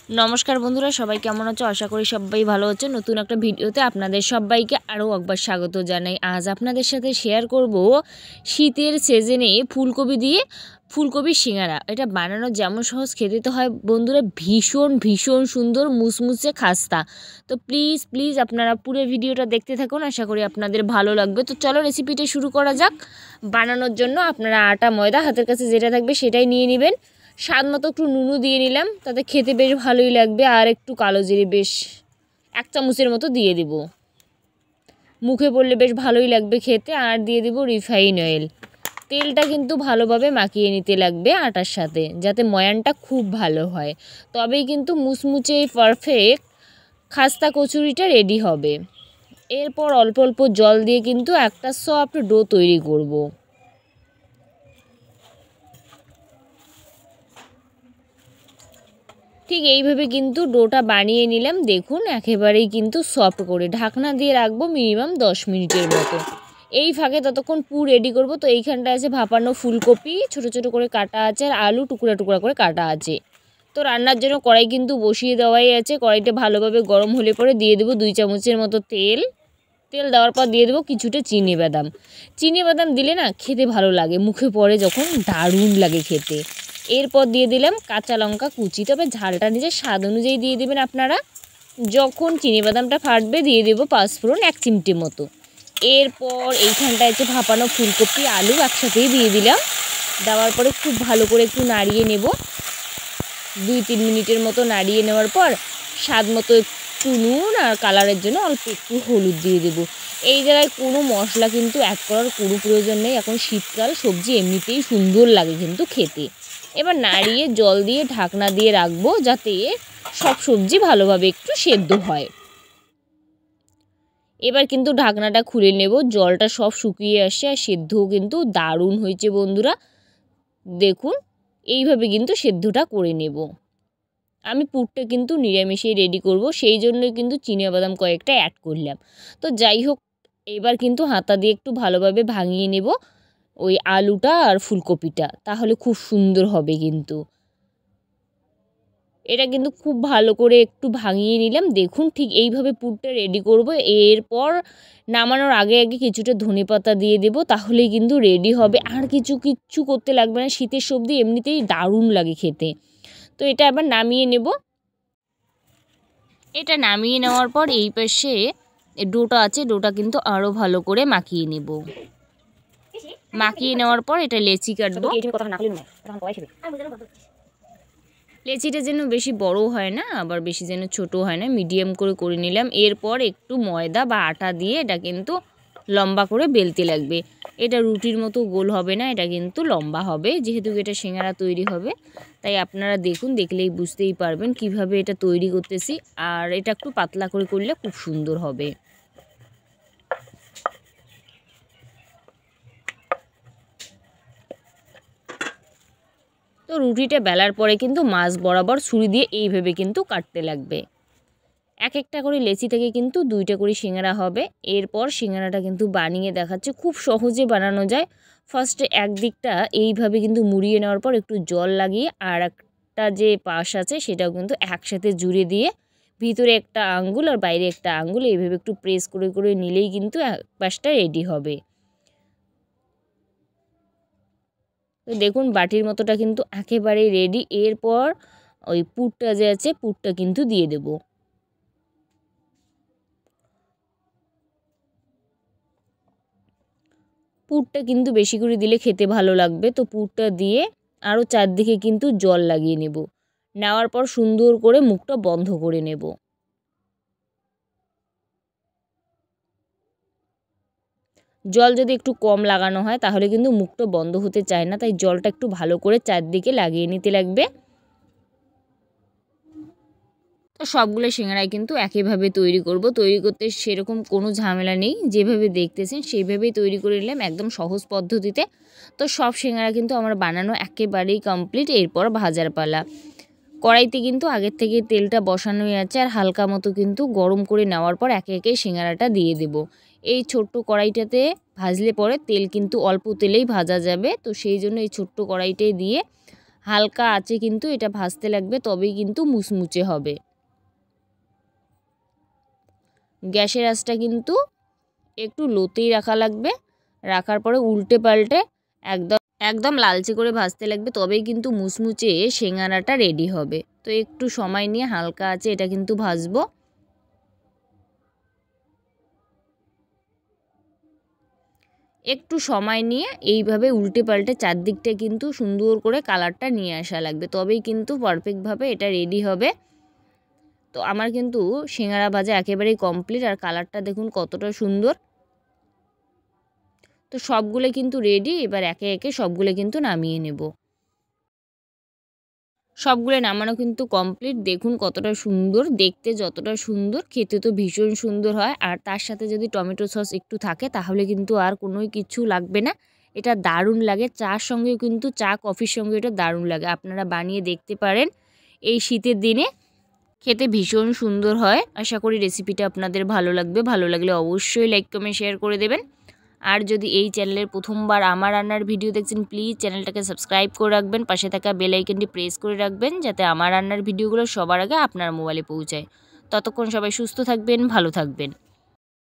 নমস্কার বন্ধুরা, সবাই কেমন আছো? আশা করি সবাই ভালো আছো। নতুন একটা ভিডিওতে আপনাদের সবাইকে আরও একবার স্বাগত জানাই। আজ আপনাদের সাথে শেয়ার করব শীতের সিজনে ফুলকপি দিয়ে ফুলকপির সিঙ্গারা। এটা বানানো যেমন সহজ, খেতে তো হয় বন্ধুরা ভীষণ ভীষণ সুন্দর মুসমুসে খাস্তা। তো প্লিজ প্লিজ আপনারা পুরো ভিডিওটা দেখতে থাকুন, আশা করি আপনাদের ভালো লাগবে। তো চলো রেসিপিটা শুরু করা যাক। বানানোর জন্য আপনারা আটা ময়দা হাতের কাছে যেটা থাকবে সেটাই নিয়ে নেবেন। স্বাদ মতো একটু নুনও দিয়ে নিলাম, তাতে খেতে বেশ ভালোই লাগবে। আর একটু কালো জিরে বেশ 1 চামচের মতো দিয়ে দেব, মুখে পড়লে বেশ ভালোই লাগবে খেতে। আর দিয়ে দেব রিফাইন অয়েল। তেলটা কিন্তু ভালোভাবে মাখিয়ে নিতে লাগবে আটার সাথে, যাতে ময়ানটা খুব ভালো হয়, তবেই কিন্তু মুচমুচে পারফেক্ট খাস্তা কচুরিটা রেডি হবে। এরপর অল্প অল্প জল দিয়ে কিন্তু একটা সফট ডো তৈরি করব। ঠিক এইভাবে কিন্তু ডোটা বানিয়ে নিলাম। দেখুন একেবারেই কিন্তু সফট করে ঢাকনা দিয়ে রাখবো মিনিমাম 10 মিনিটের মতো। এই ফাঁকে ততক্ষণ পুর রেডি করব। তো এইখানটা আছে ভাপানো ফুলকপি, ছোট ছোট করে কাটা আছে, আর আলু টুকরা টুকরা করে কাটা আছে। তো রান্নার জন্য কড়াই কিন্তু বসিয়ে দেওয়াই আছে। কড়াইটা ভালোভাবে গরম হলে পরে দিয়ে দেবো 2 চামচের মতো তেল। তেল দেওয়ার পর দিয়ে দেবো কিছুটা চিনিবাদাম। চিনিবাদাম দিলে না খেতে ভালো লাগে, মুখে পড়ে যখন দারুণ লাগে খেতে। এরপর দিয়ে দিলাম কাঁচা লঙ্কা কুচি, তবে ঝালটা নিজের স্বাদ অনুযায়ী দিয়ে দেবেন আপনারা। যখন চিনিবাদামটা ফাটবে দিয়ে দেবো 5 ফোড়ন 1 চিমটি মতো। এরপর এইখানটায় যে ভাপানো ফুলকপি আলু একসাথেই দিয়ে দিলাম। দেওয়ার পরে খুব ভালো করে একটু নাড়িয়ে নেব। 2-3 মিনিটের মতো নাড়িয়ে নেওয়ার পর স্বাদ মতো একটু নুন আর কালারের জন্য অল্প একটু হলুদ দিয়ে দেবো। এই জায়গায় কোনো মশলা কিন্তু অ্যাড করার কোনো প্রয়োজন নেই, এখন শীতকাল, সবজি এমনিতেই সুন্দর লাগে কিন্তু খেতে। এবার নাড়িয়ে জল দিয়ে ঢাকনা দিয়ে রাখবো, যাতে সব সবজি ভালোভাবে একটু সেদ্ধ হয়। এবার কিন্তু ঢাকনাটা খুলে নেব। জলটা সব শুকিয়ে আসছে আর সেদ্ধও কিন্তু দারুণ হয়েছে বন্ধুরা। দেখুন এইভাবে কিন্তু সেদ্ধটা করে নেব। আমি পুরটা কিন্তু নিরামিষেই রেডি করব, সেই জন্যই কিন্তু চিনিবাদাম কয়েকটা অ্যাড করলাম। তো যাই হোক, এবার কিন্তু হাতা দিয়ে একটু ভালোভাবে ভাঙিয়ে নেব ওই আলুটা আর ফুলকপিটা, তাহলে খুব সুন্দর হবে কিন্তু। এটা কিন্তু খুব ভালো করে একটু ভাঙিয়ে নিলাম। দেখুন ঠিক এইভাবে পুরটা রেডি করব। এরপর নামানোর আগে আগে কিছুটা ধনেপাতা দিয়ে দেব, তাহলেই কিন্তু রেডি হবে। আর কিচ্ছু করতে লাগবে না, শীতের সবজি এমনিতেই দারুণ লাগে খেতে। তো এটা আবার নামিয়ে নেব। এটা নামিয়ে নেওয়ার পর এই পাশে ডোটা আছে, ডোটা কিন্তু আরও ভালো করে মাখিয়ে নেব। মাখিয়ে নেওয়ার পর এটা লেচি কাটবো। লেচিটা যেন বেশি বড় হয় না, আবার বেশি যেন ছোট হয় না, মিডিয়াম করে নিলাম। এরপর একটু ময়দা বা আটা দিয়ে এটা কিন্তু লম্বা করে বেলতে লাগবে। এটা রুটির মতো গোল হবে না, এটা কিন্তু লম্বা হবে, যেহেতু এটা সিঙ্গারা তৈরি হবে। তাই আপনারা দেখুন, দেখলেই বুঝতেই পারবেন কিভাবে এটা তৈরি করতেছি। আর এটা একটু পাতলা করে করলে খুব সুন্দর হবে। তো রুটিটা বেলার পরে কিন্তু মাছ বরাবর ছুরি দিয়ে এইভাবে কিন্তু কাটতে লাগবে। এক একটা করে লেচি থেকে কিন্তু 2টা করে সিঙ্গারা হবে। এরপর সিঙ্গারাটা কিন্তু বানিয়ে দেখাচ্ছে, খুব সহজে বানানো যায়। ফার্স্টে একদিকটা এইভাবে কিন্তু মুড়িয়ে নেওয়ার পর একটু জল লাগিয়ে আর একটা যে পাশ আছে সেটাও কিন্তু একসাথে জুড়ে দিয়ে ভিতরে একটা আঙ্গুল আর বাইরে একটা আঙ্গুল এইভাবে একটু প্রেস করে করে নিলেই কিন্তু এক পাশটা রেডি হবে। তো দেখুন বাটির মতোটা কিন্তু একেবারেই রেডি। এরপর ওই পুরটা যে আছে পুরটা কিন্তু দিয়ে দেব। পুরটা কিন্তু বেশি করে দিলে খেতে ভালো লাগবে। তো পুরটা দিয়ে আরও চারদিকে কিন্তু জল লাগিয়ে নেব। নেওয়ার পর সুন্দর করে মুখটা বন্ধ করে নেব। জল যদি একটু কম লাগানো হয় তাহলে কিন্তু মুখটা বন্ধ হতে চায় না, তাই জলটা একটু ভালো করে চারদিকে লাগিয়ে নিতে লাগবে। তো সবগুলো সিঙ্গারাই কিন্তু একইভাবে তৈরি করব। তৈরি করতে সেরকম কোনো ঝামেলা নেই, যেভাবে দেখতেছেন সেইভাবেই তৈরি করে নিলাম একদম সহজ পদ্ধতিতে। তো সব সিঙ্গারা কিন্তু আমার বানানো একেবারেই কমপ্লিট। এরপর ভাজার পালা। কড়াইতে কিন্তু আগের থেকে তেলটা বসানোই আছে, আর হালকা মতো কিন্তু গরম করে নেওয়ার পর একে একে সিঙ্গারাটা দিয়ে দেব। এই ছোট্ট কড়াইটাতে ভাজলে পরে তেল কিন্তু অল্প তেলেই ভাজা যাবে, তো সেই জন্য এই ছোট্ট কড়াইটাই দিয়ে হালকা আঁচে কিন্তু এটা ভাজতে লাগবে, তবেই কিন্তু মুচমুচে হবে। গ্যাসের আঁচটা কিন্তু একটু লোতেই রাখা লাগবে। রাখার পরে উল্টে পাল্টে একদম একদম লালচে করে ভাজতে লাগবে, তবেই কিন্তু মুচমুচে সিঙ্গারাটা রেডি হবে। তো একটু সময় নিয়ে হালকা আঁচে এটা কিন্তু ভাজবো। একটু সময় নিয়ে এইভাবে উল্টে পাল্টে চারদিকটা কিন্তু সুন্দর করে কালারটা নিয়ে আসা লাগবে, তবেই কিন্তু পারফেক্টভাবে এটা রেডি হবে। তো আমার কিন্তু সিঙ্গারা ভাজা একেবারেই কমপ্লিট, আর কালারটা দেখুন কতটা সুন্দর। তো সবগুলো কিন্তু রেডি। এবার একে একে সবগুলো কিন্তু নামিয়ে নেব। সবগুলো নামানো কিন্তু কমপ্লিট। দেখুন কতটা সুন্দর দেখতে, যতটা সুন্দর খেতে তো ভীষণ সুন্দর হয়। আর তার সাথে যদি টমেটো সস একটু থাকে তাহলে কিন্তু আর কোনোই কিছু লাগবে না। এটা দারুণ লাগে, চার সঙ্গেও কিন্তু চা কফির সঙ্গে এটা দারুণ লাগে। আপনারা বানিয়ে দেখতে পারেন, এই শীতের দিনে খেতে ভীষণ সুন্দর হয়। আশা করি রেসিপিটা আপনাদের ভালো লাগবে। ভালো লাগলে অবশ্যই লাইক কমেন্ট শেয়ার করে দেবেন। আর যদি এই চ্যানেলের প্রথমবার আমার রান্নার ভিডিও দেখছেন, প্লিজ চ্যানেলটাকে সাবস্ক্রাইব করে রাখবেন, পাশে থাকা বেল আইকনটি প্রেস করে রাখবেন, যাতে আমার রান্নার ভিডিওগুলো সবার আগে আপনার মোবাইলে পৌঁছায়। ততক্ষণ সবাই সুস্থ থাকবেন, ভালো থাকবেন।